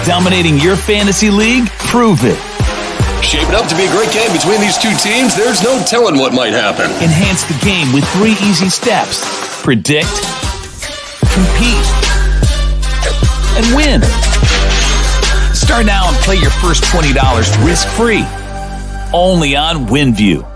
Dominating your fantasy league? Prove it. Shaping up to be a great game between these two teams. There's no telling what might happen. Enhance the game with 3 easy steps. Predict, compete, and win. Start now and play your first $20 risk-free. Only on WinView.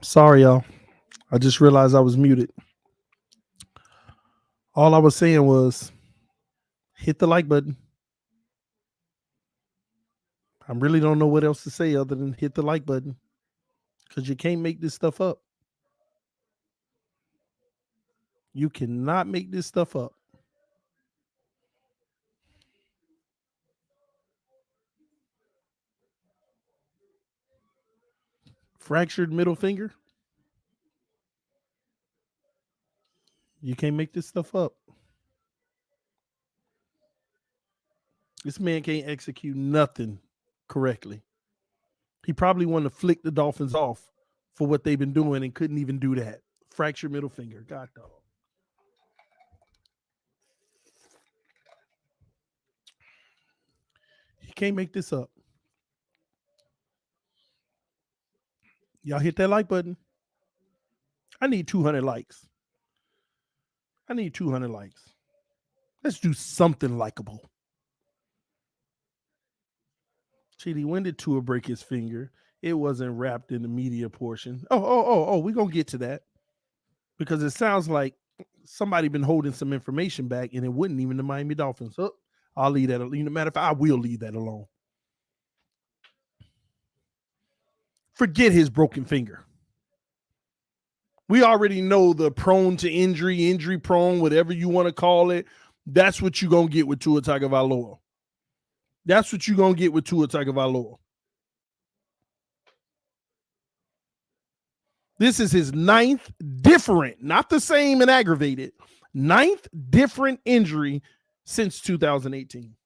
Sorry, y'all. I just realized I was muted. All I was saying was hit the like button. I really don't know what else to say other than hit the like button because you can't make this stuff up. You cannot make this stuff up. Fractured middle finger. You can't make this stuff up. This man can't execute nothing correctly. He probably wanted to flick the Dolphins off for what they've been doing and couldn't even do that. Fractured middle finger. God dog. He can't make this up. Y'all hit that like button. I need 200 likes. I need 200 likes. Let's do something likable. Chidi, when did Tua break his finger? It wasn't wrapped in the media portion. Oh, we're going to get to that. Because it sounds like somebody been holding some information back and it wasn't even the Miami Dolphins. Oh, I'll leave that alone. Matter of fact, I will leave that alone. Forget his broken finger. We already know the prone to injury, injury prone, whatever you want to call it. That's what you're going to get with Tua Tagovailoa. That's what you're going to get with Tua Tagovailoa. This is his 9th different, not the same and aggravated, 9th different injury since 2018.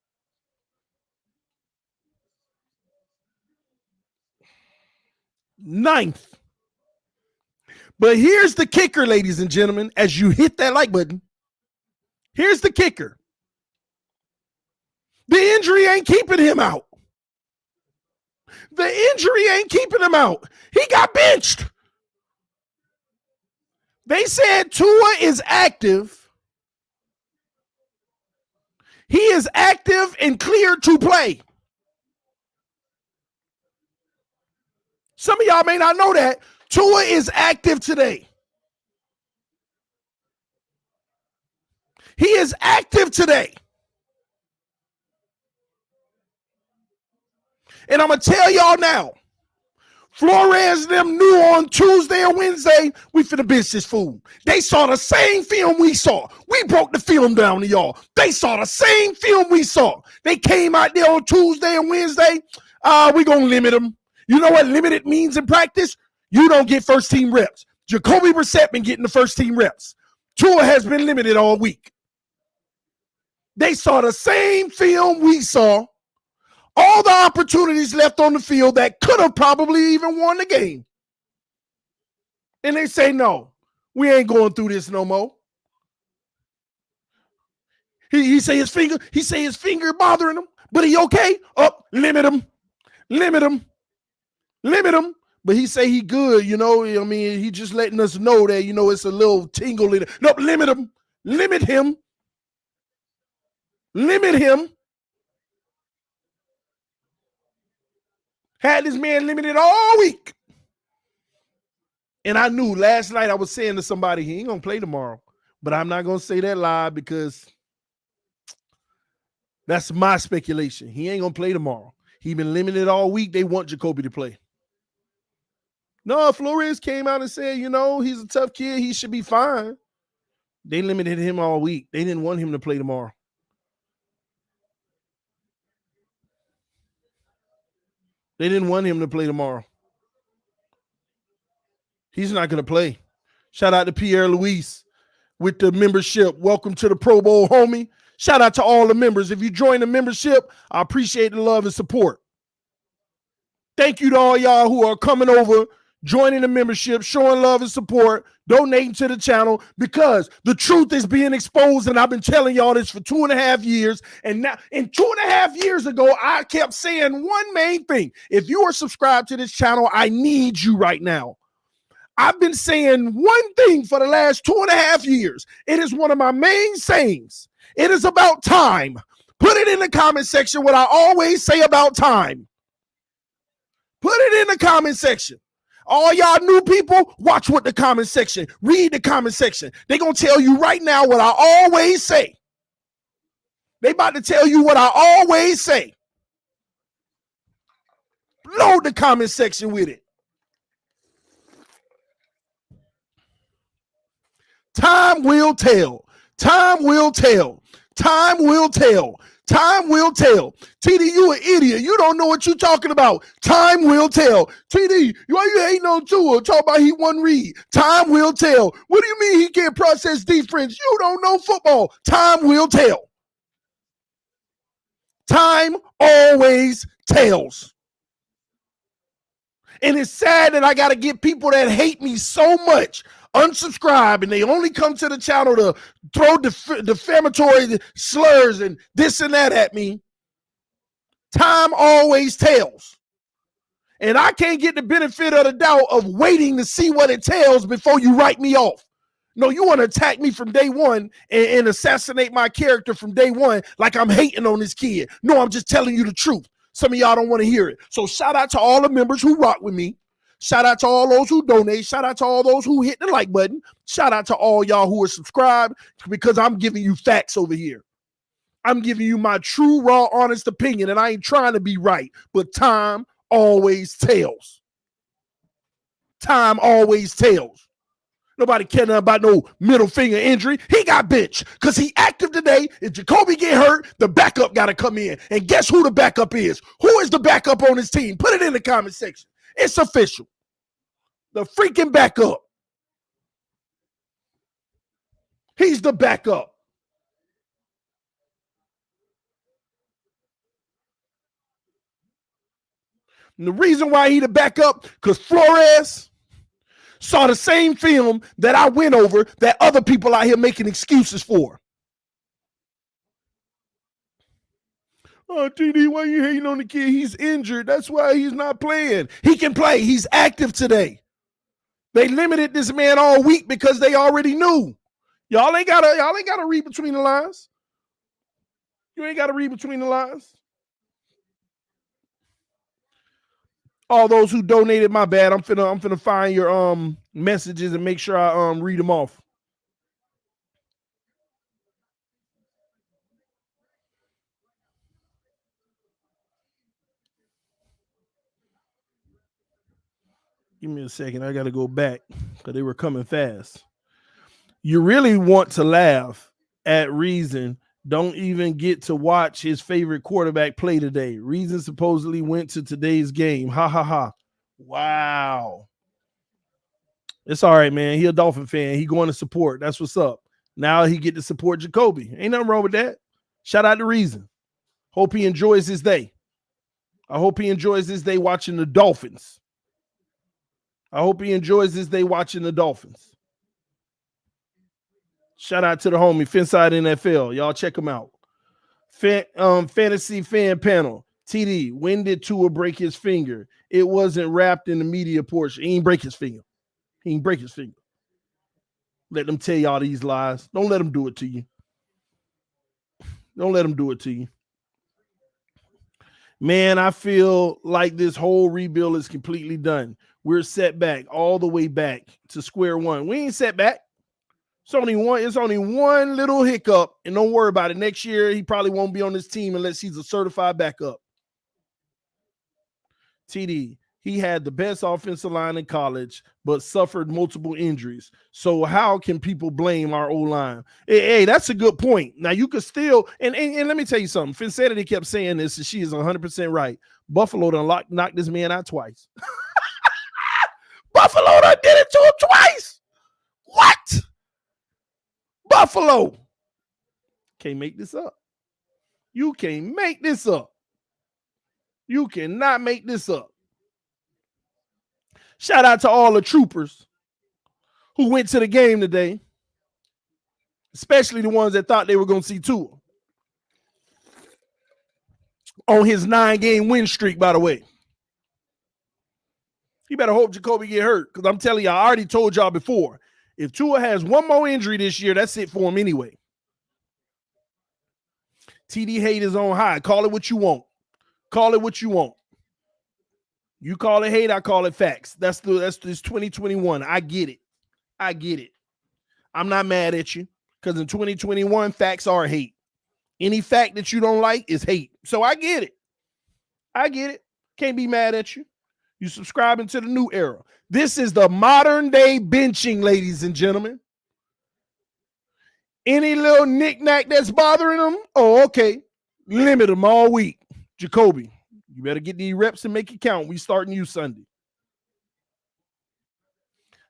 Ninth. But here's the kicker, ladies and gentlemen, as you hit that like button. Here's the kicker. The injury ain't keeping him out. The injury ain't keeping him out. He got benched. They said Tua is active. He is active and cleared to play. Some of y'all may not know that. Tua is active today. He is active today. And I'm going to tell y'all now, Flores and them knew on Tuesday or Wednesday, we finna bench this fool. They saw the same film we saw. We broke the film down to y'all. They saw the same film we saw. They came out there on Tuesday and Wednesday. We going to limit them. You know what limited means in practice? You don't get first team reps. Jacoby Brissett been getting the first team reps. Tua has been limited all week. They saw the same film we saw. All the opportunities left on the field that could have probably even won the game. And they say, no, we ain't going through this no more. He say his finger bothering him, but he okay? Limit him. But he say he good, you know. I mean, he just letting us know that, you know, it's a little tingle in it. No, limit him. Limit him. Had this man limited all week. And I knew last night I was saying to somebody, he ain't going to play tomorrow. But I'm not going to say that live because that's my speculation. He ain't going to play tomorrow. He been limited all week. They want Jacoby to play. No, Flores came out and said, you know, he's a tough kid. He should be fine. They limited him all week. They didn't want him to play tomorrow. They didn't want him to play tomorrow. He's not going to play. Shout out to Pierre Luis with the membership. Welcome to the Pro Bowl, homie. Shout out to all the members. If you join the membership, I appreciate the love and support. Thank you to all y'all who are coming over, joining the membership, showing love and support, donating to the channel, because the truth is being exposed, and I've been telling y'all this for 2.5 years, and now, and 2.5 years ago, I kept saying one main thing. If you are subscribed to this channel, I need you right now. I've been saying one thing for the last 2.5 years. It is one of my main sayings. It is about time. Put it in the comment section what I always say about time. Put it in the comment section. All y'all new people, watch what the comment section, read the comment section. They're going to tell you right now what I always say. They about to tell you what I always say. Load the comment section with it. Time will tell. Time will tell. Time will tell. Time will tell. TD, you an idiot. You don't know what you're talking about. Time will tell. TD, why you hating on Tua? Talk about he one read. Time will tell. What do you mean he can't process defense? You don't know football. Time will tell. Time always tells. And it's sad that I got to get people that hate me so much unsubscribe, and they only come to the channel to throw defamatory slurs and this and that at me. Time always tells. And I can't get the benefit of the doubt of waiting to see what it tells before you write me off. No, you want to attack me from day one and assassinate my character from day one like I'm hating on this kid. No, I'm just telling you the truth. Some of y'all don't want to hear it. So shout out to all the members who rock with me. Shout out to all those who donate. Shout out to all those who hit the like button. Shout out to all y'all who are subscribed, because I'm giving you facts over here. I'm giving you my true, raw, honest opinion, and I ain't trying to be right, but time always tells. time always tells. Nobody caring about no middle finger injury. He got benched because he active today. If Jacoby get hurt, the backup got to come in. And guess who the backup is? Who is the backup on his team? Put it in the comment section. It's official. The freaking backup. He's the backup. And the reason why he the backup, because Flores saw the same film that I went over that other people out here making excuses for. Oh, TD, why you hating on the kid? He's injured. That's why he's not playing. He can play. He's active today. They limited this man all week because they already knew. Y'all ain't gotta read between the lines. You ain't gotta read between the lines. All those who donated, my bad. I'm finna find your messages and make sure I read them off. Give me a second. I gotta go back because they were coming fast. You really want to laugh at Reason. Don't even get to watch his favorite quarterback play today. Reason supposedly went to today's game. Ha ha ha. Wow. It's all right, man. He a Dolphin fan. He going to support. That's what's up. Now he get to support Jacoby. Ain't nothing wrong with that. Shout out to Reason. Hope he enjoys his day. I hope he enjoys his day watching the Dolphins. I hope he enjoys his day watching the Dolphins. Shout out to the homie, Finside NFL. Y'all check him out. Fantasy fan panel. TD, when did Tua break his finger? It wasn't wrapped in the media portion. He ain't break his finger. He ain't break his finger. Let them tell y'all these lies. Don't let them do it to you. Don't let them do it to you. Man, I feel like this whole rebuild is completely done. We're set back all the way back to square one. We ain't set back. It's only one little hiccup, and don't worry about it. Next year, he probably won't be on this team unless he's a certified backup. TD, he had the best offensive line in college, but suffered multiple injuries. So how can people blame our O-line? Hey, that's a good point. Now, you could still, and let me tell you something. Finsanity kept saying this, and she is 100% right. Buffalo done knocked this man out twice. Buffalo done did it to him twice. What? Buffalo. Can't make this up. You can't make this up. You cannot make this up. Shout out to all the troopers who went to the game today, especially the ones that thought they were going to see Tua on his 9-game win streak, by the way. You better hope Jacoby get hurt, because I'm telling you, I already told y'all before, if Tua has one more injury this year, that's it for him anyway. TD hate is on high. Call it what you want. Call it what you want. You call it hate, I call it facts. That's this 2021. I get it. I get it. I'm not mad at you, because in 2021, facts are hate. Any fact that you don't like is hate. So I get it. I get it. Can't be mad at you. You subscribing to the new era. This is the modern day benching, ladies and gentlemen. Any little knick-knack that's bothering them, oh, okay. Limit them all week. Jacoby, you better get these reps and make it count. We starting you Sunday.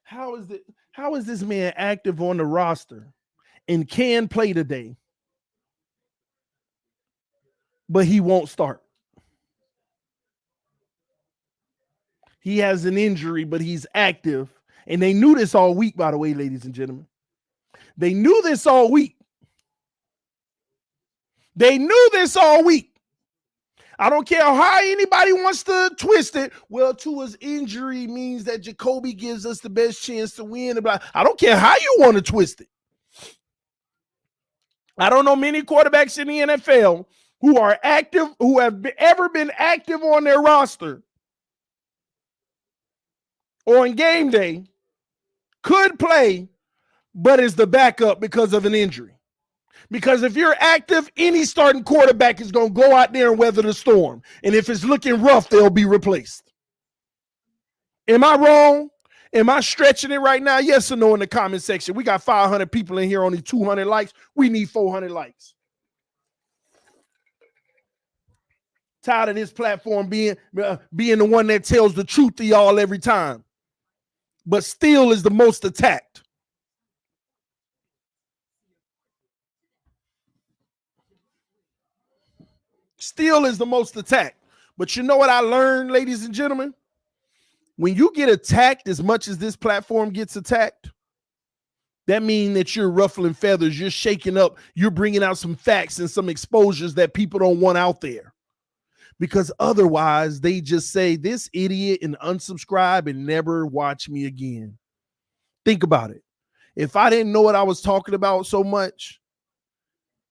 How is this man active on the roster and can play today, but he won't start? He has an injury, but he's active. And they knew this all week, by the way, ladies and gentlemen. They knew this all week. They knew this all week. I don't care how anybody wants to twist it. Well, Tua's injury means that Jacoby gives us the best chance to win. I don't care how you want to twist it. I don't know many quarterbacks in the NFL who are active, who have ever been active on their roster or on game day, could play, but is the backup because of an injury. Because if you're active, any starting quarterback is going to go out there and weather the storm. And if it's looking rough, they'll be replaced. Am I wrong? Am I stretching it right now? Yes or no in the comment section. We got 500 people in here, only 200 likes. We need 400 likes. Tired of this platform being the one that tells the truth to y'all every time, but still is the most attacked. Still is the most attacked. But you know what I learned, ladies and gentlemen? When you get attacked as much as this platform gets attacked, that means that you're ruffling feathers, you're shaking up, you're bringing out some facts and some exposures that people don't want out there. Because otherwise, they just say this idiot and unsubscribe and never watch me again. Think about it. If I didn't know what I was talking about so much,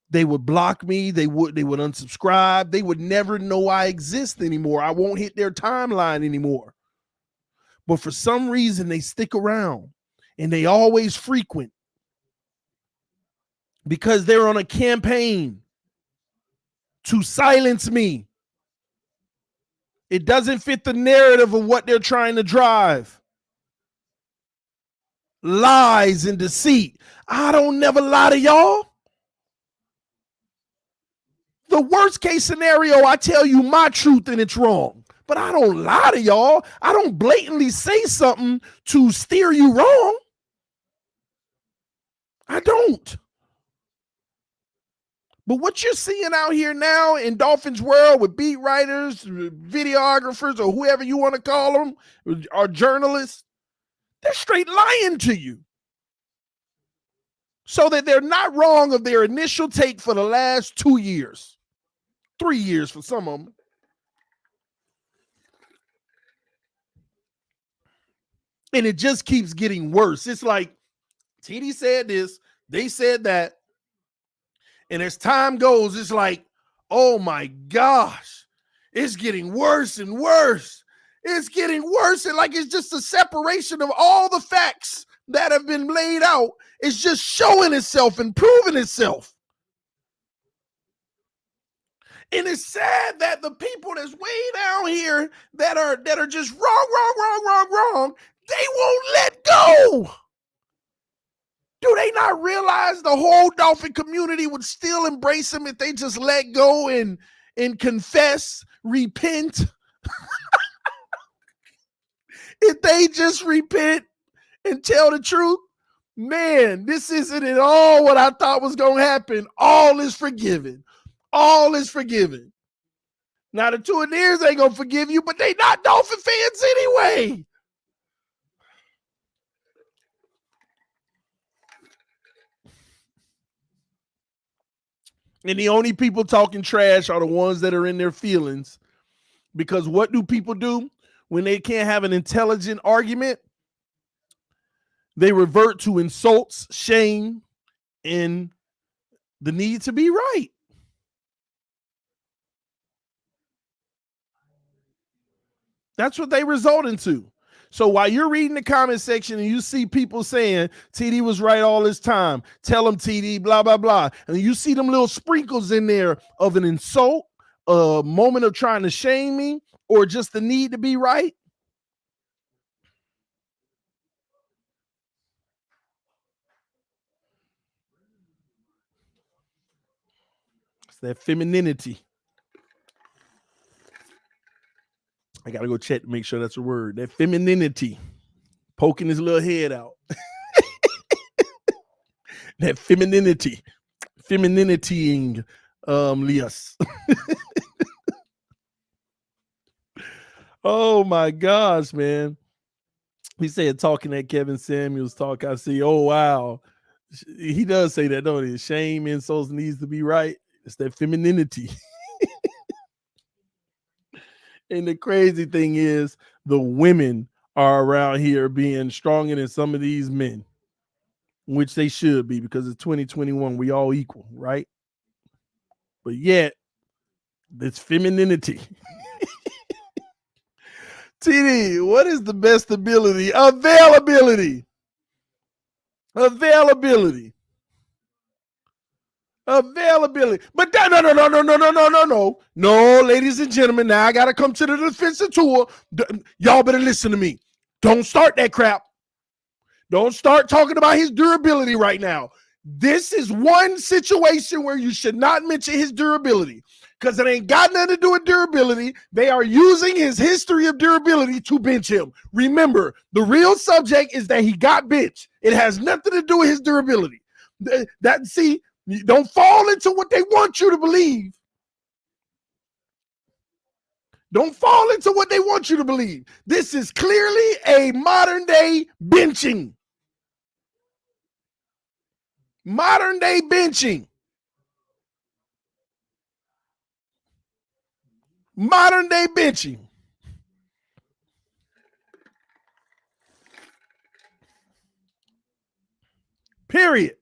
they would block me. They would unsubscribe. They would never know I exist anymore. I won't hit their timeline anymore. But for some reason, they stick around and they always frequent because they're on a campaign to silence me. It doesn't fit the narrative of what they're trying to drive. Lies and deceit. I don't never lie to y'all. The worst case scenario, I tell you my truth and it's wrong. But I don't lie to y'all. I don't blatantly say something to steer you wrong. I don't. But what you're seeing out here now in Dolphins world with beat writers, videographers, or whoever you want to call them, or journalists, they're straight lying to you. So that they're not wrong of their initial take for the last 2 years, 3 years for some of them. And it just keeps getting worse. It's like TD said this, they said that. And as time goes, it's like, oh my gosh, it's getting worse and worse. It's getting worse. And like it's just a separation of all the facts that have been laid out. It's just showing itself and proving itself. And it's sad that the people that's way down here that are just wrong, they won't let go. Do they not realize the whole Dolphin community would still embrace them if they just let go and confess, repent? If they just repent and tell the truth, man, this isn't at all what I thought was going to happen. All is forgiven. All is forgiven. Now, the two ears ain't going to forgive you, but they not Dolphin fans anyway. And the only people talking trash are the ones that are in their feelings. Because what do people do when they can't have an intelligent argument? They revert to insults, shame, and the need to be right. That's what they result into. So while you're reading the comment section and you see people saying TD was right all this time, tell him TD, blah, blah, blah. And you see them little sprinkles in there of an insult, a moment of trying to shame me, or just the need to be right. It's that femininity. I got to go check to make sure that's a word. That femininity. Poking his little head out. That femininity. Femininitying Lias. Oh my gosh, man. He said talking that Kevin Samuels talk. I see. Oh, wow. He does say that, don't he? Shame, insults, needs to be right. It's that femininity. And the crazy thing is the women are around here being stronger than some of these men, which they should be because it's 2021. We all equal, right? But yet, this femininity. TD, what is the best ability? Availability. Availability. Availability. But no, ladies and gentlemen, now I got to come to the defensive tour. Y'all better listen to me. Don't start that crap. Don't start talking about his durability right now. This is one situation where you should not mention his durability because it ain't got nothing to do with durability. They are using his history of durability to bench him. Remember, the real subject is that he got benched. It has nothing to do with his durability. See, don't fall into what they want you to believe. Don't fall into what they want you to believe. This is clearly a modern day benching. Modern day benching. Modern day benching. Period.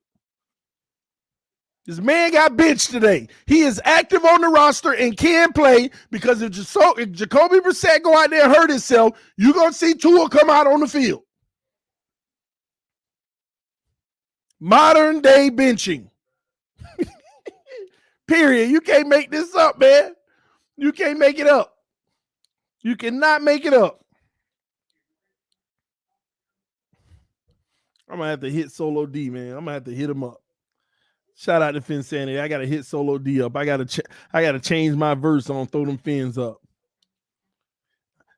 This man got benched today. He is active on the roster and can play because if Jacoby Brissett go out there and hurt himself, you're going to see Tua come out on the field. Modern day benching. Period. You can't make this up, man. You can't make it up. You cannot make it up. I'm going to have to hit Solo D, man. I'm going to have to hit him up. Shout out to Finsanity. I got to hit Solo D up. I got to change my verse on Throw Them Fins Up.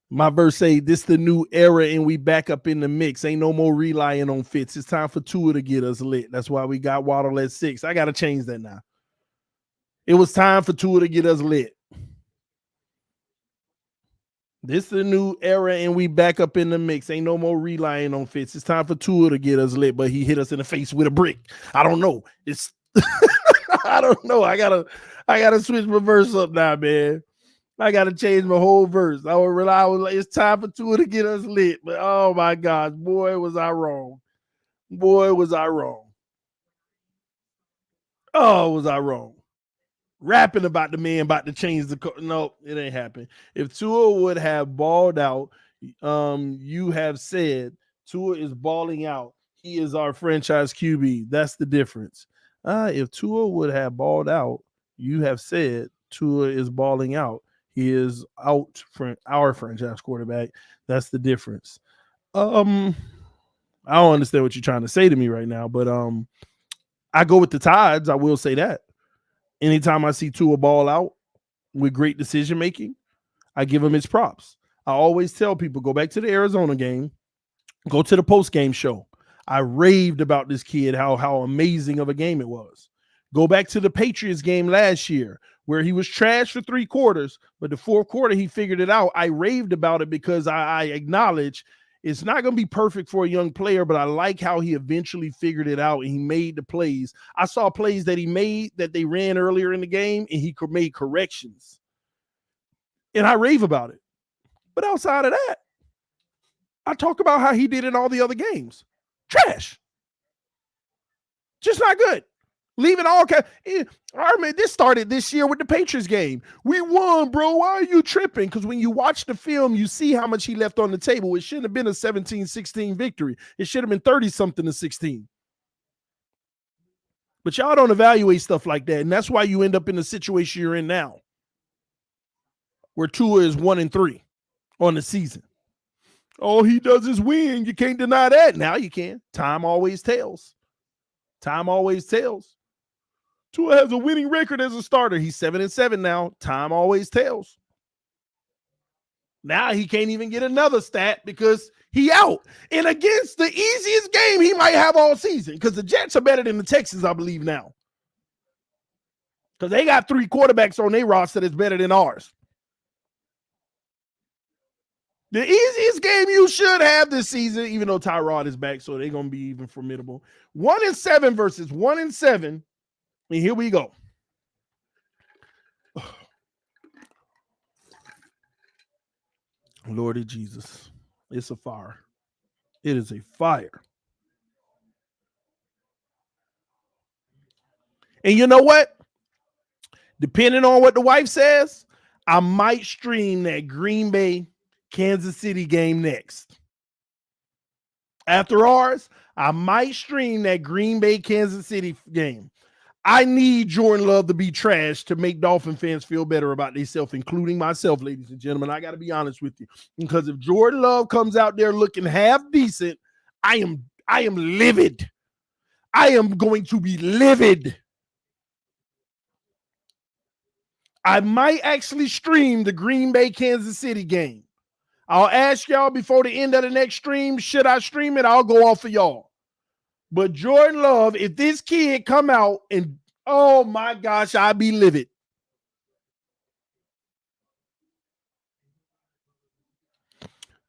My verse say, this the new era and we back up in the mix. Ain't no more relying on Fitz. It's time for Tua to get us lit. That's why we got Waddle at 6. I got to change that now. It was time for Tua to get us lit. This the new era and we back up in the mix. Ain't no more relying on Fitz. It's time for Tua to get us lit, but he hit us in the face with a brick. I don't know. It's I don't know. I gotta switch my verse up now, man. I gotta change my whole verse. It's time for Tua to get us lit. But oh my gosh, boy, was I wrong. Boy, was I wrong. Oh, was I wrong. Rapping about the man about to change the no, it ain't happening. If Tua would have balled out, you have said Tua is balling out. He is our franchise QB. That's the difference. If Tua would have balled out, you have said Tua is balling out. He is out for our franchise quarterback. That's the difference. I don't understand what you're trying to say to me right now, but I go with the Tides. I will say that. Anytime I see Tua ball out with great decision making, I give him his props. I always tell people, go back to the Arizona game, go to the post-game show. I raved about this kid, how amazing of a game it was. Go back to the Patriots game last year where he was trash for 3 quarters, but the 4th quarter he figured it out. I raved about it because I acknowledge it's not going to be perfect for a young player, but I like how he eventually figured it out and he made the plays. I saw plays that he made that they ran earlier in the game and he made corrections. And I rave about it. But outside of that, I talk about how he did in all the other games. Trash. Just not good. Leaving all kind. This started this year with the Patriots game. We won, bro. Why are you tripping? Because when you watch the film, you see how much he left on the table. It shouldn't have been a 17-16 victory. It should have been 30-something to 16. But y'all don't evaluate stuff like that, and that's why you end up in the situation you're in now, where Tua is 1-3 on the season. All he does is win. You can't deny that. Now you can. Time always tells. Time always tells. Tua has a winning record as a starter. He's 7-7 now. Time always tells. Now he can't even get another stat because he out. And against the easiest game he might have all season, because the Jets are better than the Texans, I believe, now. Because they got 3 quarterbacks on their roster that's better than ours. The easiest game you should have this season, even though Tyrod is back, so they're going to be even formidable. 1-7 versus 1-7. And here we go. Lordy Jesus. It's a fire. It is a fire. And you know what? Depending on what the wife says, I might stream that Green Bay Kansas City game next. After ours, I might stream that Green Bay Kansas City game. I need Jordan Love to be trash to make Dolphin fans feel better about themselves, including myself, ladies and gentlemen. I got to be honest with you. Because if Jordan Love comes out there looking half decent, I am I am livid. I am going to be livid. I might actually stream the Green Bay Kansas City game. I'll ask y'all before the end of the next stream, should I stream it? I'll go off for y'all. But Jordan Love, if this kid come out and, oh my gosh, I'd be livid.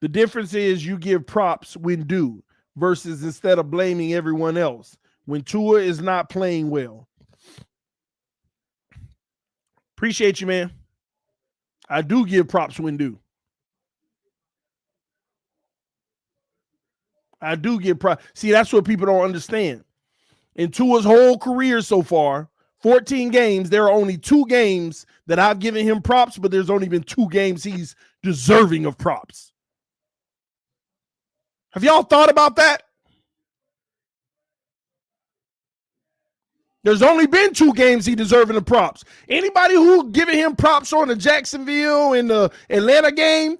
The difference is you give props when due versus instead of blaming everyone else when Tua is not playing well. Appreciate you, man. I do give props when due. I do give props. See, that's what people don't understand. In Tua's whole career so far, 14 games, there are only 2 games that I've given him props, but there's only been 2 games he's deserving of props. Have y'all thought about that? There's only been 2 games he deserving of props. Anybody who giving him props on the Jacksonville and the Atlanta game,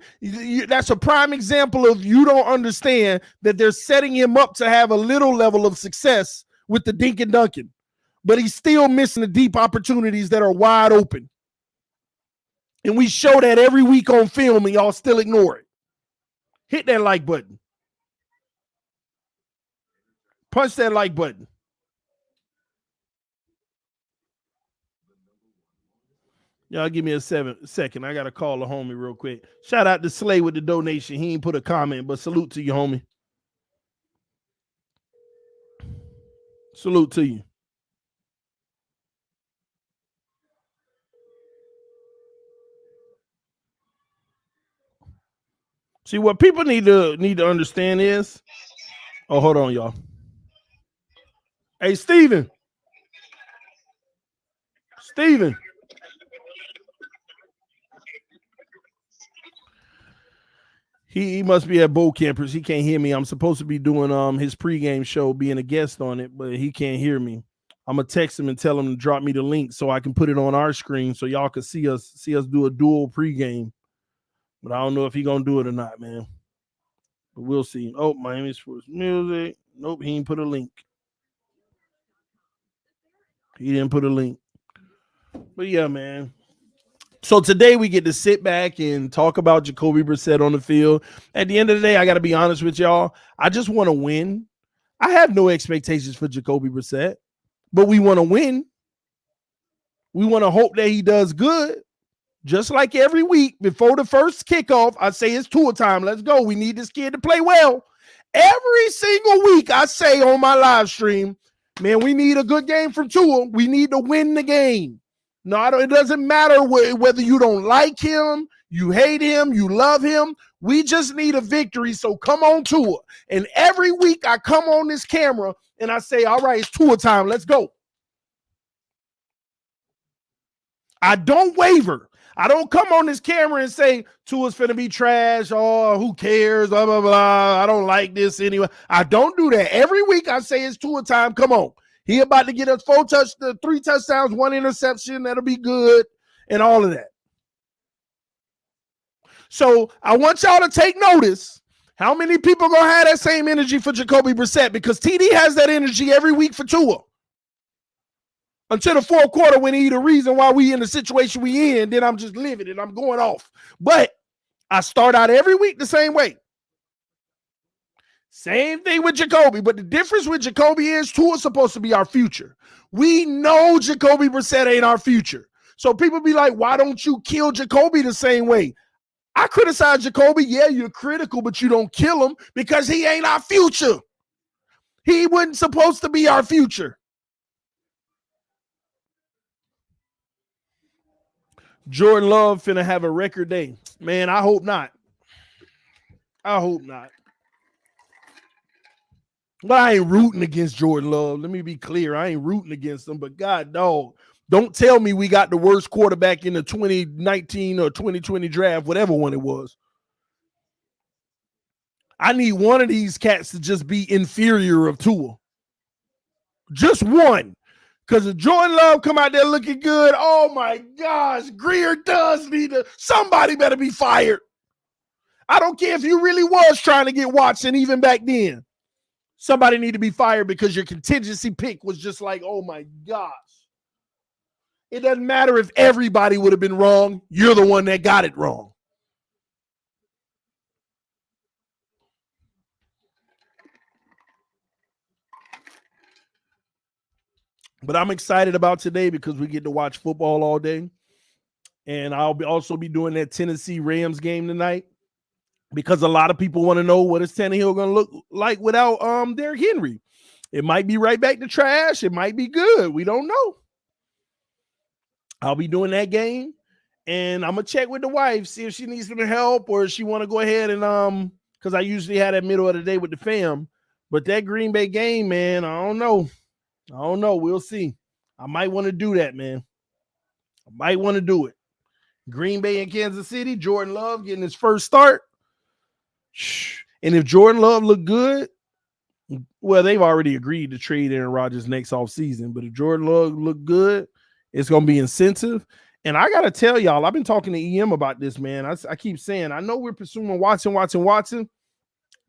that's a prime example of you don't understand that they're setting him up to have a little level of success with the dink and dunking. But he's still missing the deep opportunities that are wide open. And we show that every week on film and y'all still ignore it. Hit that like button. Punch that like button. Y'all give me a second. I got to call a homie real quick. Shout out to Slay with the donation. He ain't put a comment, but salute to you, homie. Salute to you. See, what people need to understand is, oh, hold on, y'all. Hey, Steven. He must be at Bowl Campers. He can't hear me. I'm supposed to be doing his pregame show, being a guest on it, but he can't hear me. I'm gonna text him and tell him to drop me the link so I can put it on our screen so y'all can see us do a dual pregame. But I don't know if he's gonna do it or not, man. But we'll see. Oh, Miami Sports Music. Nope, he didn't put a link. He didn't put a link. But yeah, man. So today we get to sit back and talk about Jacoby Brissett on the field. At the end of the day, I got to be honest with y'all. I just want to win. I have no expectations for Jacoby Brissett, but we want to win. We want to hope that he does good. Just like every week before the first kickoff, I say it's Tua time. Let's go. We need this kid to play well. Every single week I say on my live stream, man, we need a good game from Tua. We need to win the game. No, it doesn't matter whether you don't like him, you hate him, you love him. We just need a victory, so come on, Tua. And every week I come on this camera and I say, all right, it's Tua time. Let's go. I don't waver. I don't come on this camera and say Tua's finna be trash. Oh, who cares? Blah, blah, blah. I don't like this anyway. I don't do that. Every week I say it's Tua time. Come on. He about to get us 3 touchdowns, 1 interception. That'll be good, and all of that. So I want y'all to take notice how many people gonna have that same energy for Jacoby Brissett, because TD has that energy every week for Tua. Until the fourth quarter when he the reason why we in the situation we in, then I'm just living and I'm going off. But I start out every week the same way. Same thing with Jacoby, but the difference with Jacoby is Tua's supposed to be our future. We know Jacoby Brissett ain't our future. So people be like, why don't you kill Jacoby the same way? I criticize Jacoby. Yeah, you're critical, but you don't kill him because he ain't our future. He wasn't supposed to be our future. Jordan Love finna have a record day. Man, I hope not. I hope not. But I ain't rooting against Jordan Love. Let me be clear. I ain't rooting against him. But God, dog, don't tell me we got the worst quarterback in the 2019 or 2020 draft, whatever one it was. I need one of these cats to just be inferior of Tua. Just one. Because if Jordan Love come out there looking good, oh my gosh, Greer does need to, somebody better be fired. I don't care if you really was trying to get Watson even back then. Somebody need to be fired because your contingency pick was just like, oh my gosh. It doesn't matter if everybody would have been wrong. You're the one that got it wrong. But I'm excited about today because we get to watch football all day. And I'll also be doing that Tennessee Rams game tonight because a lot of people want to know what is Tannehill going to look like without Derrick Henry. It might be right back to trash. It might be good. We don't know. I'll be doing that game. And I'm going to check with the wife, see if she needs some help or if she want to go ahead and because I usually have that middle of the day with the fam. But that Green Bay game, man, I don't know. We'll see. I might want to do that, man. I might want to do it. Green Bay and Kansas City, Jordan Love getting his first start. And if Jordan Love look good, well, they've already agreed to trade Aaron Rodgers next offseason. But if Jordan Love look good, it's going to be incentive. And I got to tell y'all, I've been talking to EM about this, man. I keep saying, I know we're pursuing Watson.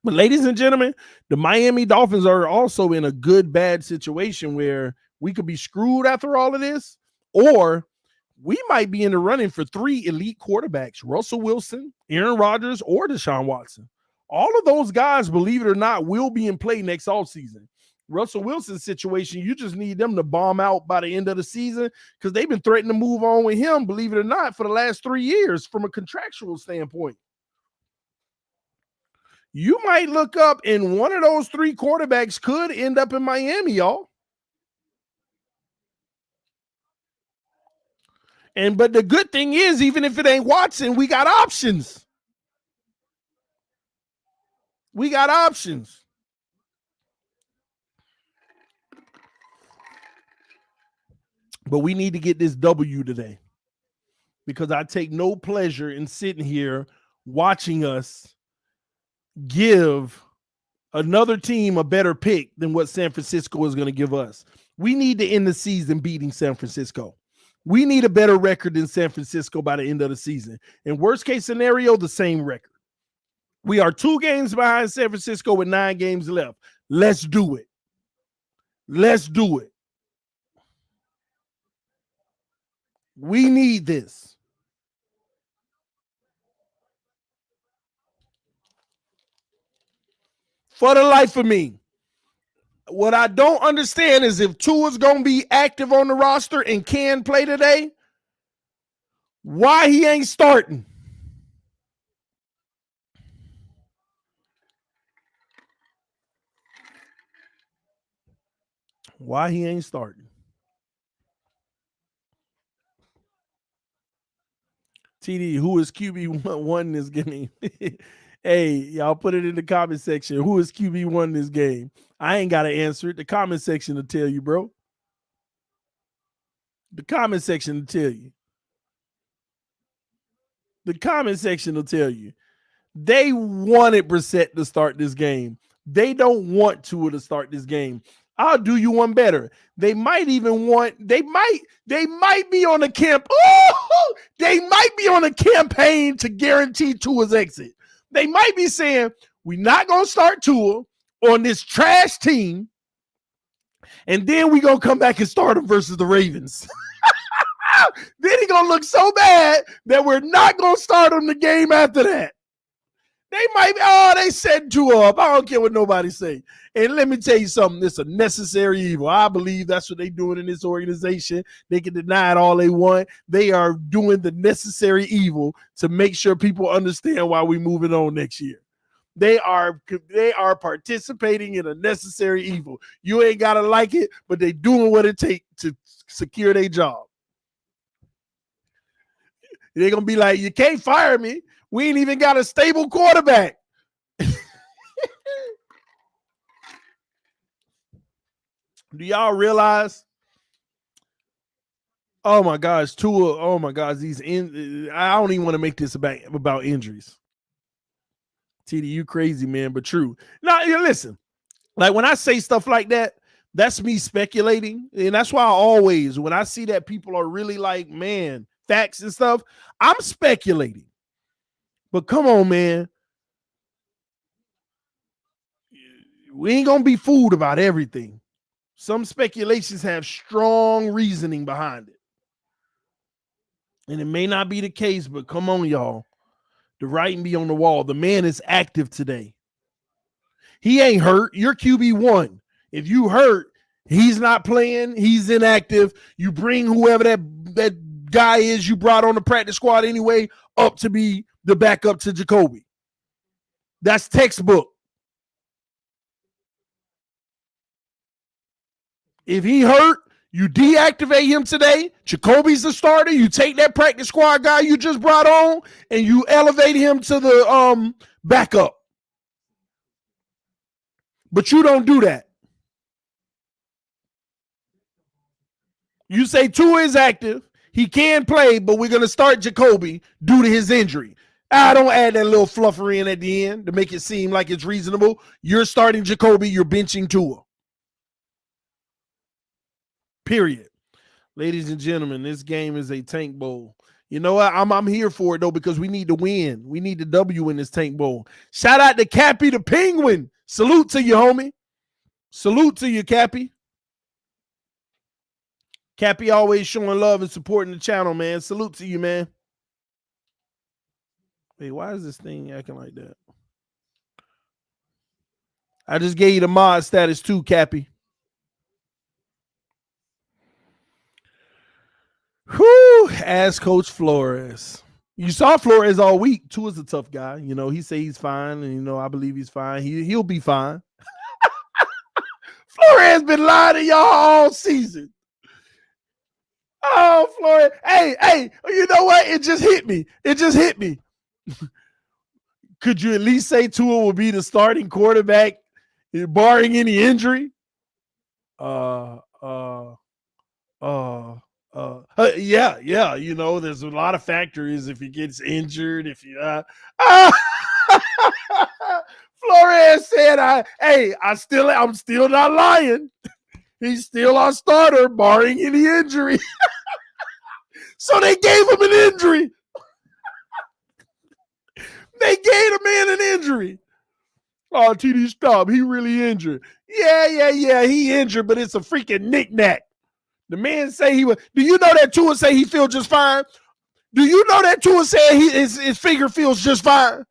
But ladies and gentlemen, the Miami Dolphins are also in a good, bad situation where we could be screwed after all of this, or we might be in the running for 3 elite quarterbacks, Russell Wilson, Aaron Rodgers, or Deshaun Watson. All of those guys, believe it or not, will be in play next offseason. Russell Wilson's situation, you just need them to bomb out by the end of the season because they've been threatening to move on with him, believe it or not, for the last 3 years from a contractual standpoint. You might look up and one of those 3 quarterbacks could end up in Miami, y'all. But the good thing is, even if it ain't Watson, we got options. But we need to get this W today because I take no pleasure in sitting here watching us give another team a better pick than what San Francisco is going to give us. We need to end the season beating San Francisco. We need a better record than San Francisco by the end of the season. In worst case scenario, the same record. We are 2 games behind San Francisco with 9 games left. Let's do it. We need this. For the life of me, what I don't understand is if Tua's going to be active on the roster and can play today, why he ain't starting? Why he ain't starting? TD, who is QB1 in this game? Hey, y'all put it in the comment section. Who is QB1 in this game? I ain't got to answer it. The comment section will tell you, bro. The comment section will tell you. They wanted Brissett to start this game. They don't want Tua to start this game. I'll do you one better. They might be on the camp. Oh, they might be on a campaign to guarantee Tua's exit. They might be saying, we're not going to start Tua on this trash team, and then we're going to come back and start him versus the Ravens. Then he's going to look so bad that we're not going to start him the game after that. They set Tua up. I don't care what nobody say. And let me tell you something. It's a necessary evil. I believe that's what they're doing in this organization. They can deny it all they want. They are doing the necessary evil to make sure people understand why we're moving on next year. They are participating in a necessary evil. You ain't got to like it, but they're doing what it takes to secure their job. They're going to be like, you can't fire me. We ain't even got a stable quarterback. Do y'all realize? Oh my gosh, Tua. Oh my gosh, I don't even want to make this about injuries. TD, you crazy, man, but true. Now, listen, like when I say stuff like that, that's me speculating. And that's why when I see that people are really like, man, facts and stuff, I'm speculating. But come on, man. we ain't going to be fooled about everything. Some speculations have strong reasoning behind it. And it may not be the case, but come on, y'all. The writing be on the wall. The man is active today. He ain't hurt. You're QB1. If you hurt, he's not playing. He's inactive. You bring whoever that guy is you brought on the practice squad anyway up to be the backup to Jacoby. That's textbook. If he hurt, you deactivate him today. Jacoby's the starter. You take that practice squad guy you just brought on and you elevate him to the backup. But you don't do that. You say Tua is active. He can play, but we're going to start Jacoby due to his injury. I don't add that little fluffer in at the end to make it seem like it's reasonable. You're starting Jacoby. You're benching Tua. Period. Ladies and gentlemen, this game is a tank bowl. You know what? I'm here for it, though, because we need to win. We need the W in this tank bowl. Shout out to Cappy the Penguin. Salute to you, homie. Salute to you, Cappy. Cappy always showing love and supporting the channel, man. Salute to you, man. Wait, why is this thing acting like that? I just gave you the mod status too, Cappy. Whew, ask Coach Flores. You saw Flores all week. Tua's a tough guy. You know, he say he's fine, and, you know, I believe he's fine. He'll be fine. Flores been lying to y'all all season. Oh, Flores. Hey, you know what? It just hit me. Could you at least say Tua will be the starting quarterback barring any injury? Yeah, you know, there's a lot of factors if he gets injured, if you Flores said, I'm still not lying. He's still our starter, barring any injury. So they gave him an injury. They gave the man an injury. Oh, TD, stop. He really injured. Yeah, he injured, but it's a freaking knick-knack. The man say he was. Do you know that Tua say he feels just fine? Do you know that Tua said his finger feels just fine?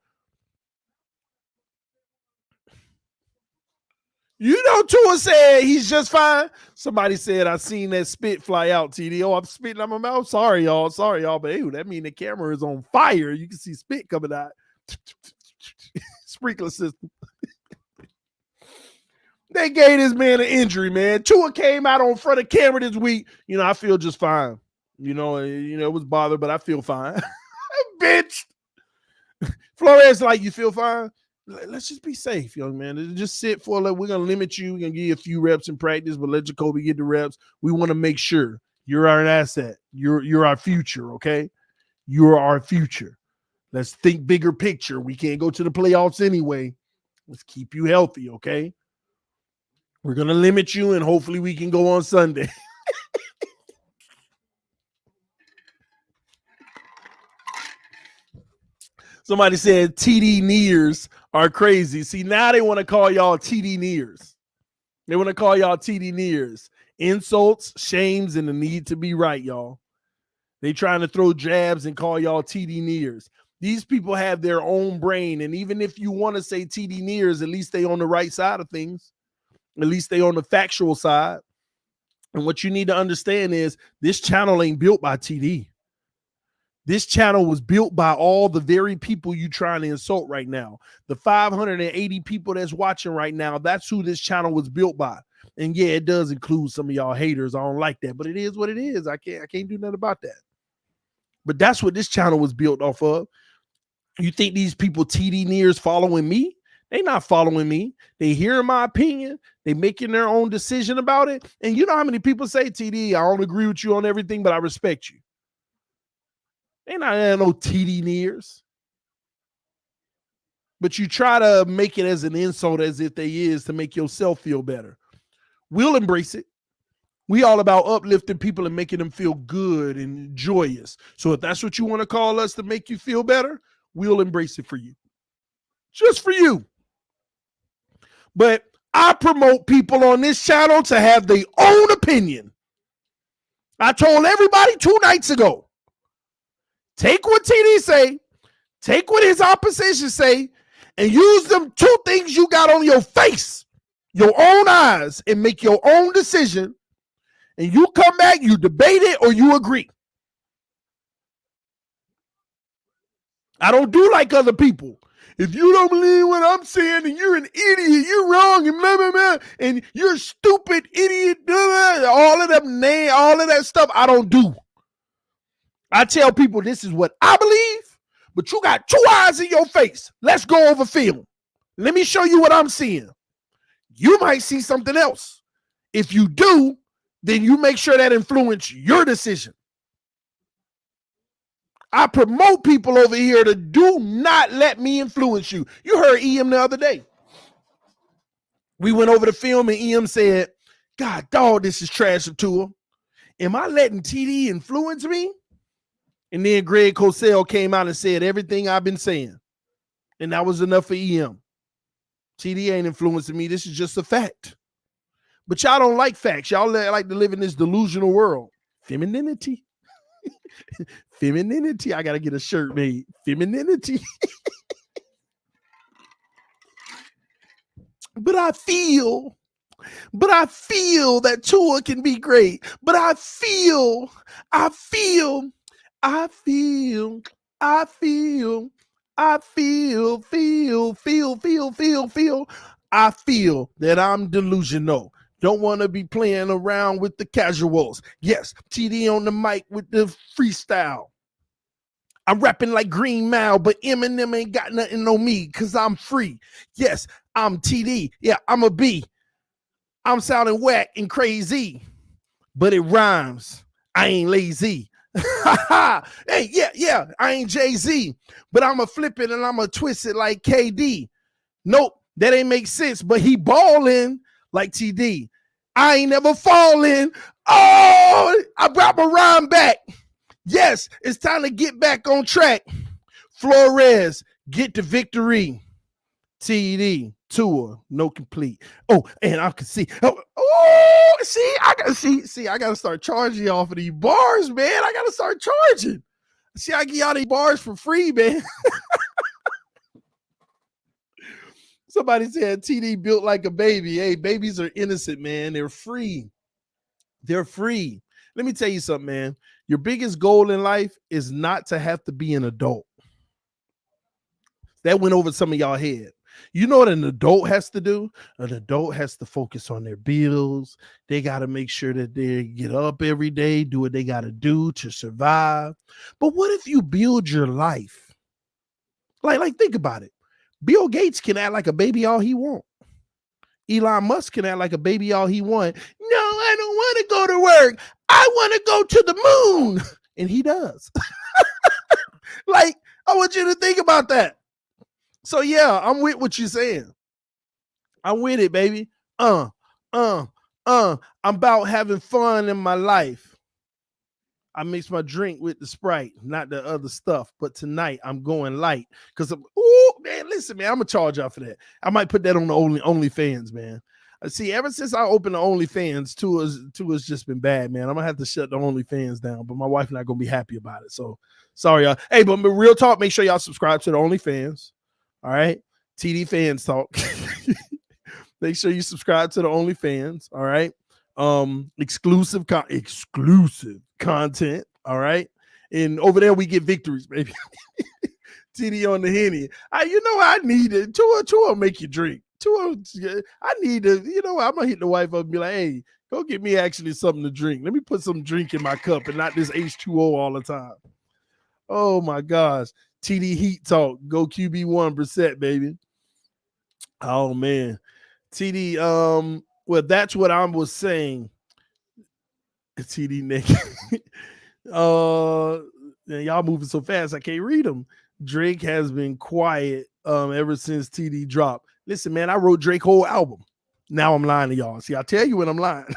You know Tua said he's just fine. Somebody said I seen that spit fly out, TD. Oh, I'm spitting out my mouth. Sorry, y'all. But ew, that mean the camera is on fire. You can see spit coming out. Sprinkler system. They gave this man an injury, man. Tua came out on front of camera this week. You know, I feel just fine. You know, it was bothered, but I feel fine. Bitch. Flores like, you feel fine? Let's just be safe, young man. Just sit for we're going to limit you. We're going to give you a few reps in practice, but let Jacoby get the reps. We want to make sure you're our asset. You're our future, okay? You're our future. Let's think bigger picture. We can't go to the playoffs anyway. Let's keep you healthy, okay? We're going to limit you, and hopefully we can go on Sunday. Somebody said TD Nears are crazy. See, now they want to call y'all TD Nears. They want to call y'all TD Nears. Insults, shames, and the need to be right, y'all. They trying to throw jabs and call y'all TD Nears. These people have their own brain, and even if you want to say TD Nears, at least they on the right side of things. At least they on the factual side. And what you need to understand is this channel ain't built by TD. This channel was built by all the very people you trying to insult right now. The 580 people that's watching right now, that's who this channel was built by. And yeah, it does include some of y'all haters. I don't like that, but it is what it is. I can't do nothing about that. But that's what this channel was built off of. You think these people TD Nears following me? They not following me. They hearing my opinion. They making their own decision about it. And you know how many people say, TD, I don't agree with you on everything, but I respect you. They not no TD Nears. But you try to make it as an insult as if they is to make yourself feel better. We'll embrace it. We all about uplifting people and making them feel good and joyous. So if that's what you want to call us to make you feel better, we'll embrace it for you. Just for you. But I promote people on this channel to have their own opinion. I told everybody 2 nights ago, take what TD say, take what his opposition say, and use them 2 things you got on your face, your own eyes, and make your own decision. And you come back, you debate it, or you agree. I don't do like other people. If you don't believe what I'm saying, then you're an idiot, you're wrong, and blah, blah, blah, and you're a stupid idiot, blah, blah, all of that stuff I don't do. I tell people this is what I believe, but you got 2 eyes in your face. Let's go over film. Let me show you what I'm seeing. You might see something else. If you do, then you make sure that influences your decision. I promote people over here to do not let me influence you. You heard EM the other day. We went over the film and EM said, God, dog, this is trash of Tua. Am I letting TD influence me? And then Greg Cosell came out and said everything I've been saying. And that was enough for EM. TD ain't influencing me. This is just a fact. But y'all don't like facts. Y'all like to live in this delusional world. Femininity. Femininity. I got to get a shirt made. Femininity. But I feel that Tua can be great. But I feel that I'm delusional. Don't want to be playing around with the casuals. Yes, TD on the mic with the freestyle. I'm rapping like Green Mile, but Eminem ain't got nothing on me because I'm free. Yes, I'm TD. Yeah, I'm a B. I'm sounding whack and crazy, but it rhymes. I ain't lazy. Hey, yeah, I ain't Jay-Z, but I'm a flip it and I'm a twist it like KD. Nope, that ain't make sense, but he ballin' like TD. I ain't never falling. Oh, I brought my rhyme back. Yes, it's time to get back on track. Flores, get the victory. TD, Tua, no complete. Oh, and I can see. I gotta start charging y'all for these bars, man. I gotta start charging. See, I get y'all these bars for free, man. Somebody said TD built like a baby. Hey, babies are innocent, man. They're free. They're free. Let me tell you something, man. Your biggest goal in life is not to have to be an adult. That went over some of y'all head. You know what an adult has to do? An adult has to focus on their bills. They got to make sure that they get up every day, do what they got to do to survive. But what if you build your life? Like think about it. Bill Gates can act like a baby all he want. Elon Musk can act like a baby all he want. No, I don't want to go to work. I want to go to the moon. And he does. Like, I want you to think about that. So yeah, I'm with what you're saying. I'm with it, baby. I'm about having fun in my life. I mix my drink with the Sprite, not the other stuff. But tonight I'm going light because man, listen, man, I'm gonna charge y'all for that. I might put that on the OnlyFans, man. See, ever since I opened the OnlyFans, Tua's just been bad, man. I'm gonna have to shut the OnlyFans down, but my wife not gonna be happy about it. So sorry, y'all. Hey, but real talk, make sure y'all subscribe to the OnlyFans. All right, TD Fans Talk. Make sure you subscribe to the OnlyFans. All right. Exclusive content. All right. And over there we get victories, baby. TD on the Henny. You know I need it. Tua make you drink. I need to, you know, I'm gonna hit the wife up and be like, hey, go get me actually something to drink. Let me put some drink in my cup and not this H2O all the time. Oh my gosh. TD Heat Talk. Go QB1 Brissett, baby. Oh man. TD, well, that's what I was saying. TD Nick. Y'all moving so fast, I can't read them. Drake has been quiet ever since TD dropped. Listen, man, I wrote Drake's whole album. Now I'm lying to y'all. See, I tell you when I'm lying.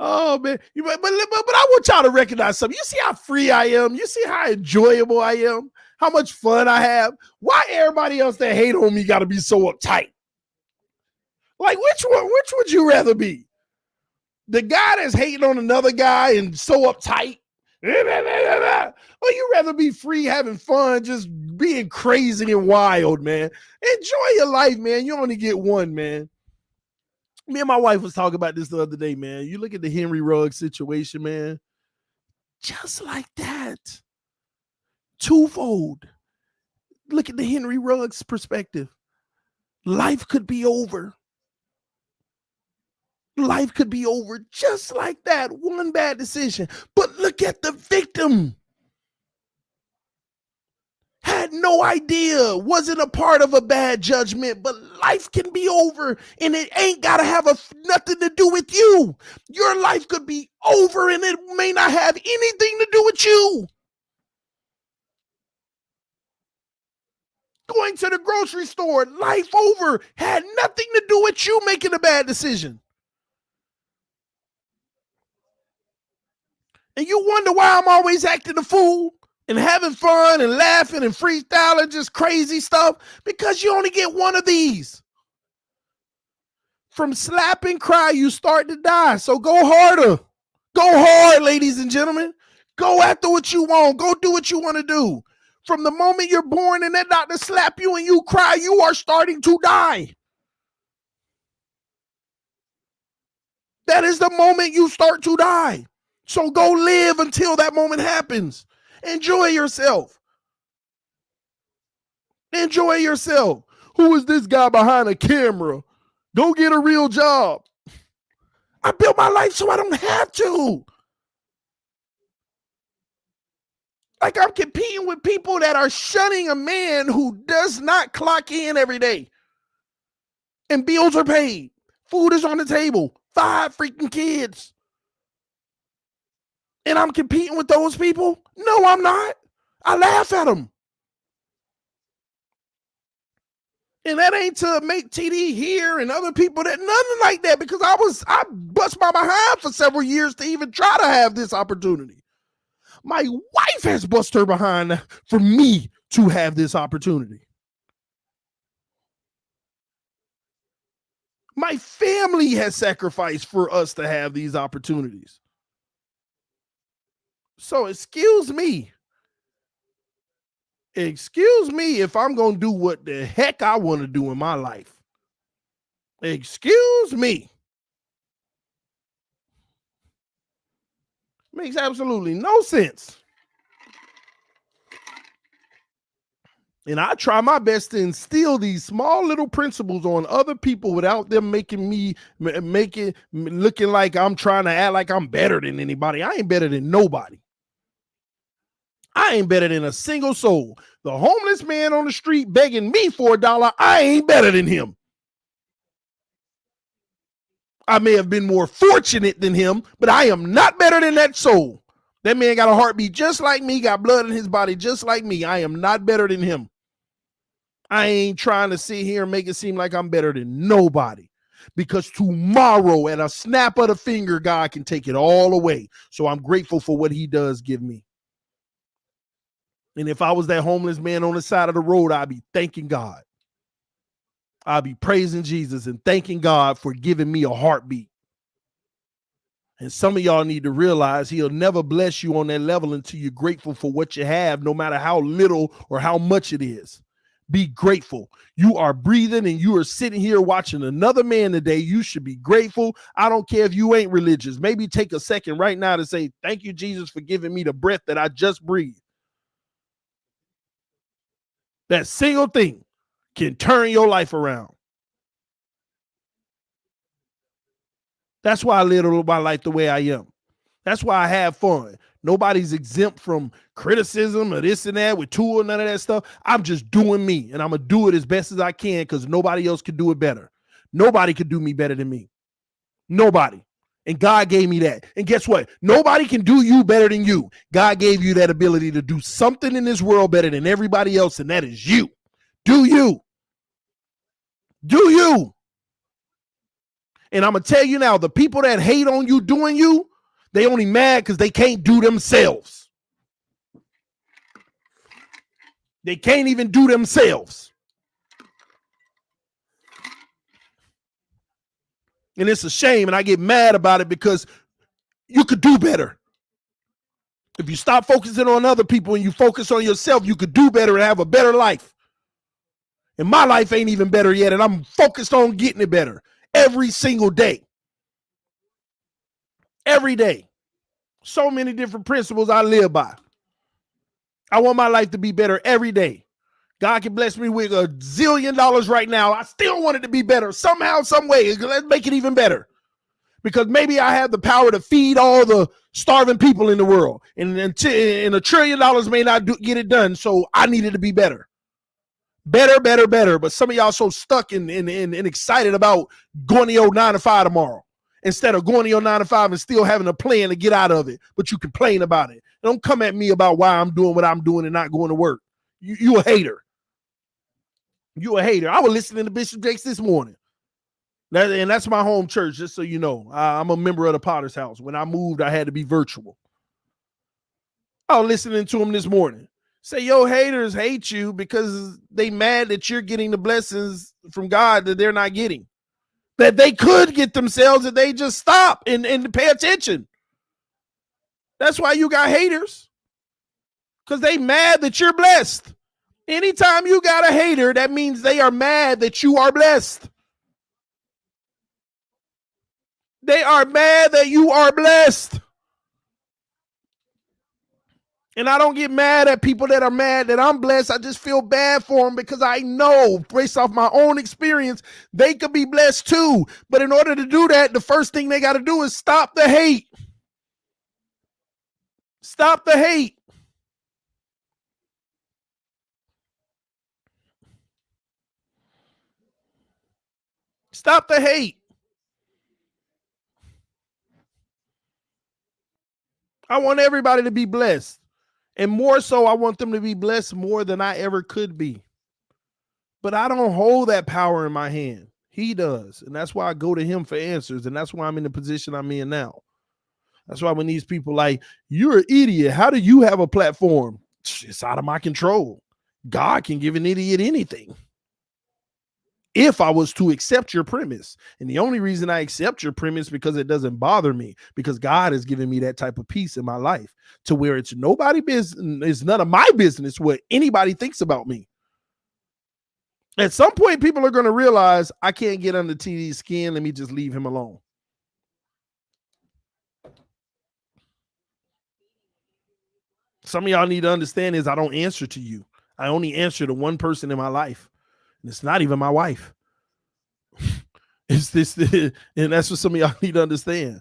Oh man, but I want y'all to recognize something. You see how free I am. You see how enjoyable I am. how much fun I have? Why everybody else that hate on me got to be so uptight? Like, which would you rather be? The guy that's hating on another guy and so uptight? Or you rather be free, having fun, just being crazy and wild, man? Enjoy your life, man. You only get one, man. Me and my wife was talking about this the other day, man. You look at the Henry Ruggs situation, man. Just like that. Twofold. Look at the Henry Ruggs perspective. Life could be over. Life could be over just like that. One bad decision. But look at the victim. Had no idea, wasn't a part of a bad judgment, but life can be over and it ain't got to have nothing to do with you. Your life could be over and it may not have anything to do with you. Going to the grocery store, life over, had nothing to do with you making a bad decision. And you wonder why I'm always acting a fool and having fun and laughing and freestyling, just crazy stuff, because you only get one of these. From slap and cry, you start to die. So go harder. Go hard, ladies and gentlemen. Go after what you want. Go do what you want to do. From the moment you're born and that doctor slap you and you cry, you are starting to die. That is the moment you start to die. So go live until that moment happens. Enjoy yourself. Enjoy yourself. Who is this guy behind a camera? Go get a real job. I built my life so I don't have to. Like, I'm competing with people that are shunning a man who does not clock in every day. And bills are paid. Food is on the table. 5 freaking kids. And I'm competing with those people? No, I'm not. I laugh at them. And that ain't to make TD here and other people that nothing like that, because I bust my behind for several years to even try to have this opportunity. My wife has bust her behind for me to have this opportunity. My family has sacrificed for us to have these opportunities. So excuse me. Excuse me if I'm going to do what the heck I want to do in my life. Excuse me. Makes absolutely no sense. And I try my best to instill these small little principles on other people without them making me looking like I'm trying to act like I'm better than anybody. I ain't better than nobody. I ain't better than a single soul. The homeless man on the street begging me for $1, I ain't better than him. I may have been more fortunate than him, but I am not better than that soul. That man got a heartbeat just like me, got blood in his body just like me. I am not better than him. I ain't trying to sit here and make it seem like I'm better than nobody, because tomorrow at a snap of the finger, God can take it all away. So I'm grateful for what he does give me. And if I was that homeless man on the side of the road, I'd be thanking God. I'd be praising Jesus and thanking God for giving me a heartbeat. And some of y'all need to realize he'll never bless you on that level until you're grateful for what you have, no matter how little or how much it is. Be grateful. You are breathing and you are sitting here watching another man today. You should be grateful. I don't care if you ain't religious. Maybe take a second right now to say, thank you, Jesus, for giving me the breath that I just breathed. That single thing can turn your life around. That's why I live my life the way I am. That's why I have fun. Nobody's exempt from criticism or this and that with Tua, none of that stuff. I'm just doing me, and I'm going to do it as best as I can because nobody else could do it better. Nobody could do me better than me. Nobody. And God gave me that. And guess what? Nobody can do you better than you. God gave you that ability to do something in this world better than everybody else, and that is you. Do you. Do you. And I'm going to tell you now, the people that hate on you doing you, they only mad because they can't do themselves. They can't even do themselves. And it's a shame, and I get mad about it because you could do better. If you stop focusing on other people and you focus on yourself, you could do better and have a better life. And my life ain't even better yet, and I'm focused on getting it better every single day. Every day. So many different principles I live by. I want my life to be better every day. God can bless me with $1 zillion right now. I still want it to be better somehow, some way. Let's make it even better. Because maybe I have the power to feed all the starving people in the world. And $1 trillion may not get it done, so I need it to be better. Better, better, better. But some of y'all so stuck and excited about going to your 9 to 5 tomorrow instead of going to your 9 to 5 and still having a plan to get out of it. But you complain about it. Don't come at me about why I'm doing what I'm doing and not going to work. You a hater. You a hater. I was listening to Bishop Jakes this morning. And that's my home church, just so you know. I'm a member of the Potter's House. When I moved, I had to be virtual. I was listening to him this morning. Say, yo, haters hate you because they mad that you're getting the blessings from God that they're not getting. That they could get themselves if they just stop and pay attention. That's why you got haters. Because they mad that you're blessed. Anytime you got a hater, that means they are mad that you are blessed. They are mad that you are blessed. And I don't get mad at people that are mad that I'm blessed. I just feel bad for them because I know, based off my own experience, they could be blessed too. But in order to do that, the first thing they got to do is stop the hate. Stop the hate. Stop the hate. I want everybody to be blessed. And more so, I want them to be blessed more than I ever could be. But I don't hold that power in my hand. He does. And that's why I go to him for answers. And that's why I'm in the position I'm in now. That's why when these people like, you're an idiot. How do you have a platform? It's out of my control. God can give an idiot anything. If I was to accept your premise. And the only reason I accept your premise because it doesn't bother me, because God has given me that type of peace in my life to where it's nobody's business, it's none of my business what anybody thinks about me. At some point, people are going to realize I can't get under TD's skin. Let me just leave him alone. Some of y'all need to understand is I don't answer to you. I only answer to one person in my life. And it's not even my wife. It's this, and that's what some of y'all need to understand.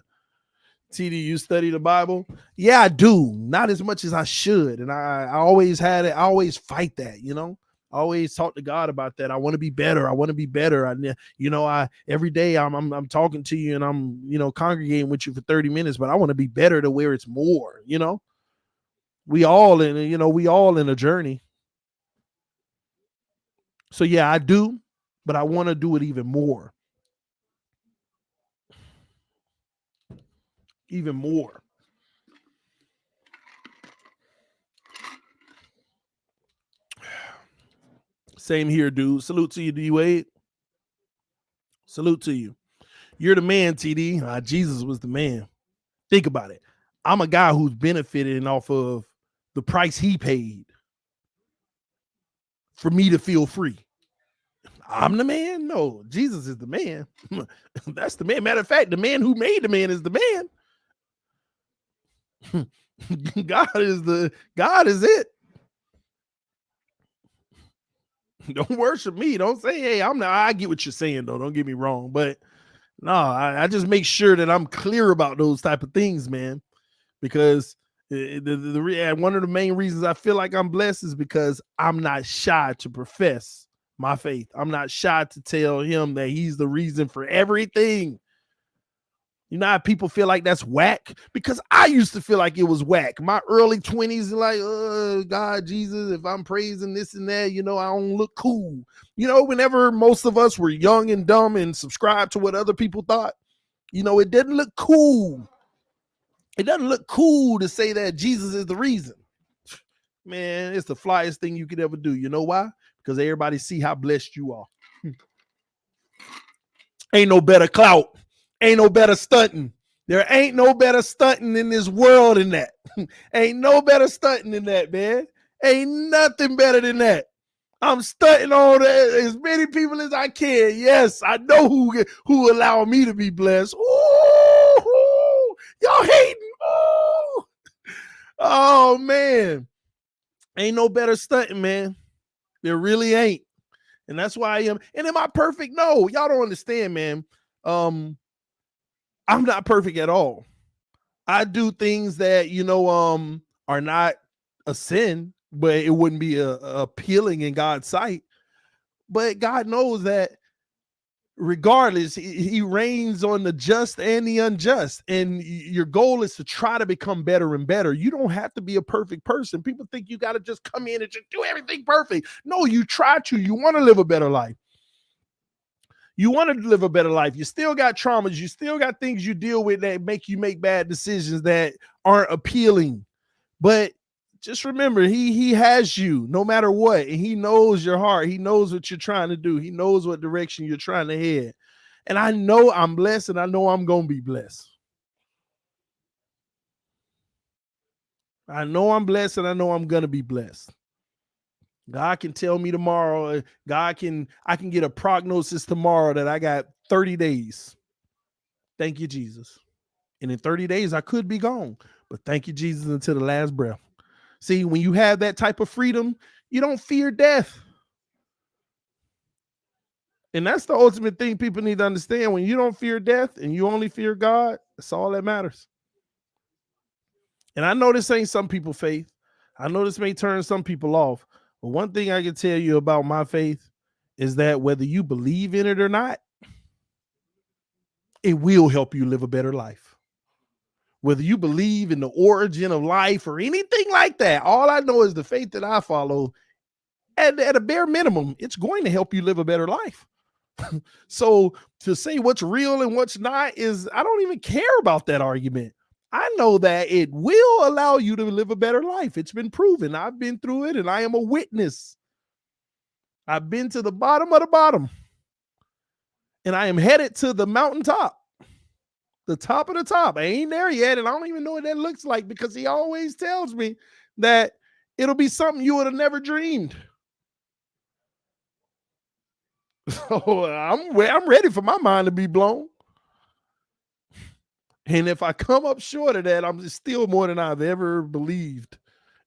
TD, you study the Bible? Yeah, I do. Not as much as I should. And I always had it. I always fight that, you know. I always talk to God about that. I want to be better. I want to be better. Every day I'm talking to you and I'm, congregating with you for 30 minutes, but I want to be better to where it's more, we all in a journey. So yeah, I do, but I want to do it even more. Even more. Same here, dude. Salute to you, D-Wade. Salute to you. You're the man, TD. Jesus was the man. Think about it. I'm a guy who's benefiting off of the price he paid for me to feel free. I'm the man? No, Jesus is the man. That's the man. Matter of fact, the man who made the man is the man. God is it. Don't worship me. Don't say, hey, I'm not. I get what you're saying, though. Don't get me wrong. But no, I just make sure that I'm clear about those type of things, man. Because one of the main reasons I feel like I'm blessed is because I'm not shy to profess my faith. I'm not shy to tell him that he's the reason for everything. You know how people feel like that's whack? Because I used to feel like it was whack. My early 20s, like, God, Jesus, if I'm praising this and that, I don't look cool. Whenever most of us were young and dumb and subscribed to what other people thought, it didn't look cool. It doesn't look cool to say that Jesus is the reason. Man, it's the flyest thing you could ever do. You know why? Because everybody see how blessed you are. Ain't no better clout. Ain't no better stunting. There ain't no better stunting in this world than that. Ain't no better stunting than that, man. Ain't nothing better than that. I'm stunting on as many people as I can. Yes, I know who allow me to be blessed. Ooh, y'all hating. Ooh. Oh, man. Ain't no better stunting, man. There really ain't. And that's why I am. And am I perfect? No, y'all don't understand, man. I'm not perfect at all. I do things that, are not a sin, but it wouldn't be appealing in God's sight. But God knows that regardless, he reigns on the just and the unjust. And your goal is to try to become better and better. You don't have to be a perfect person. People think you got to just come in and just do everything perfect. No, you try to. You want to live a better life. You want to live a better life. You still got traumas. You still got things you deal with that make you make bad decisions that aren't appealing. But just remember, he has you no matter what. And he knows your heart. He knows what you're trying to do. He knows what direction you're trying to head. And I know I'm blessed, and I know I'm going to be blessed. I know I'm blessed, and I know I'm going to be blessed. God can tell me tomorrow, I can get a prognosis tomorrow that I got 30 days. Thank you, Jesus. And in 30 days, I could be gone. But thank you, Jesus, until the last breath. See, when you have that type of freedom, you don't fear death. And that's the ultimate thing people need to understand. When you don't fear death and you only fear God, that's all that matters. And I know this ain't some people's faith. I know this may turn some people off. But one thing I can tell you about my faith is that whether you believe in it or not, it will help you live a better life. Whether you believe in the origin of life or anything like that, all I know is the faith that I follow, at a bare minimum, it's going to help you live a better life. So to say what's real and what's not I don't even care about that argument. I know that it will allow you to live a better life. It's been proven. I've been through it, and I am a witness. I've been to the bottom of the bottom, and I am headed to the mountaintop, the top of the top. I ain't there yet, and I don't even know what that looks like, because he always tells me that it'll be something you would have never dreamed. So I'm ready for my mind to be blown. And if I come up short of that, I'm still more than I've ever believed.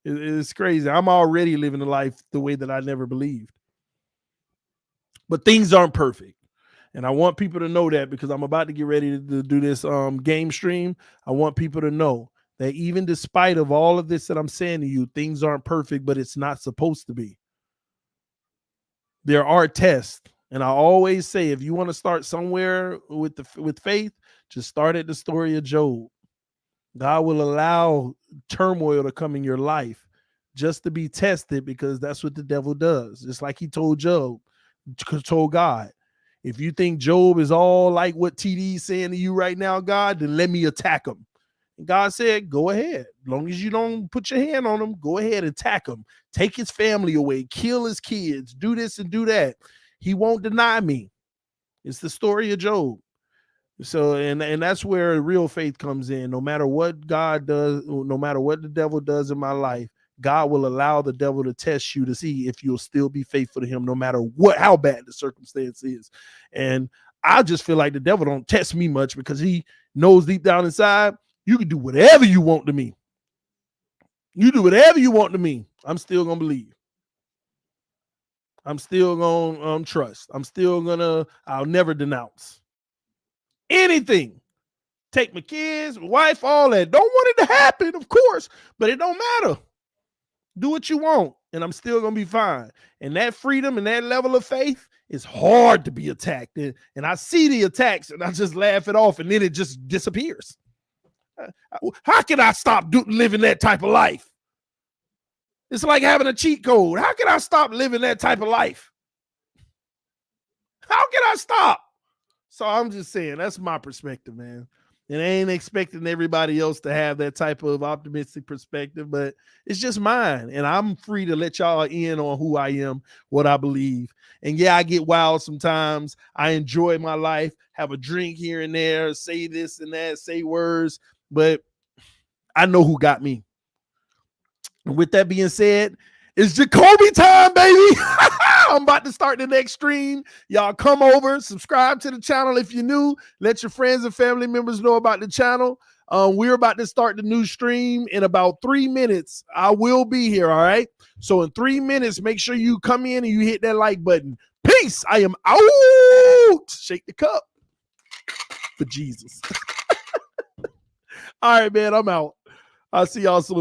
It's crazy. I'm already living a life the way that I never believed. But things aren't perfect. And I want people to know that, because I'm about to get ready to do this game stream. I want people to know that even despite of all of this that I'm saying to you, things aren't perfect, but it's not supposed to be. There are tests. And I always say, if you want to start somewhere with faith, just start at the story of Job. God will allow turmoil to come in your life just to be tested, because that's what the devil does. Just like he told God, if you think Job is all like what TD is saying to you right now, God, then let me attack him. And God said, go ahead. As long as you don't put your hand on him, go ahead and attack him. Take his family away, kill his kids, do this and do that. He won't deny me. It's the story of Job. So, and that's where real faith comes in. No matter what God does, no matter what the devil does in my life, God will allow the devil to test you to see if you'll still be faithful to him, no matter how bad the circumstance is. And I just feel like the devil don't test me much, because he knows deep down inside, you can do whatever you want to me. You do whatever you want to me. I'm still going to believe. I'm still going to trust. I'll never denounce anything. Take my kids, my wife, all that. Don't want it to happen, of course, but it don't matter. Do what you want, and I'm still going to be fine. And that freedom and that level of faith is hard to be attacked. And I see the attacks, and I just laugh it off, and then it just disappears. How can I stop living that type of life? It's like having a cheat code. How can I stop living that type of life? How can I stop? So I'm just saying, that's my perspective, man. And I ain't expecting everybody else to have that type of optimistic perspective, but it's just mine. And I'm free to let y'all in on who I am, what I believe. And yeah, I get wild sometimes. I enjoy my life, have a drink here and there, say this and that, say words, but I know who got me. And with that being said, it's Jacoby time, baby. I'm about to start the next stream. Y'all come over, subscribe to the channel if you're new. Let your friends and family members know about the channel. We're about to start the new stream in about 3 minutes. I will be here, all right? So in 3 minutes, make sure you come in and you hit that like button. Peace. I am out. Shake the cup for Jesus. All right, man, I'm out. I'll see y'all soon.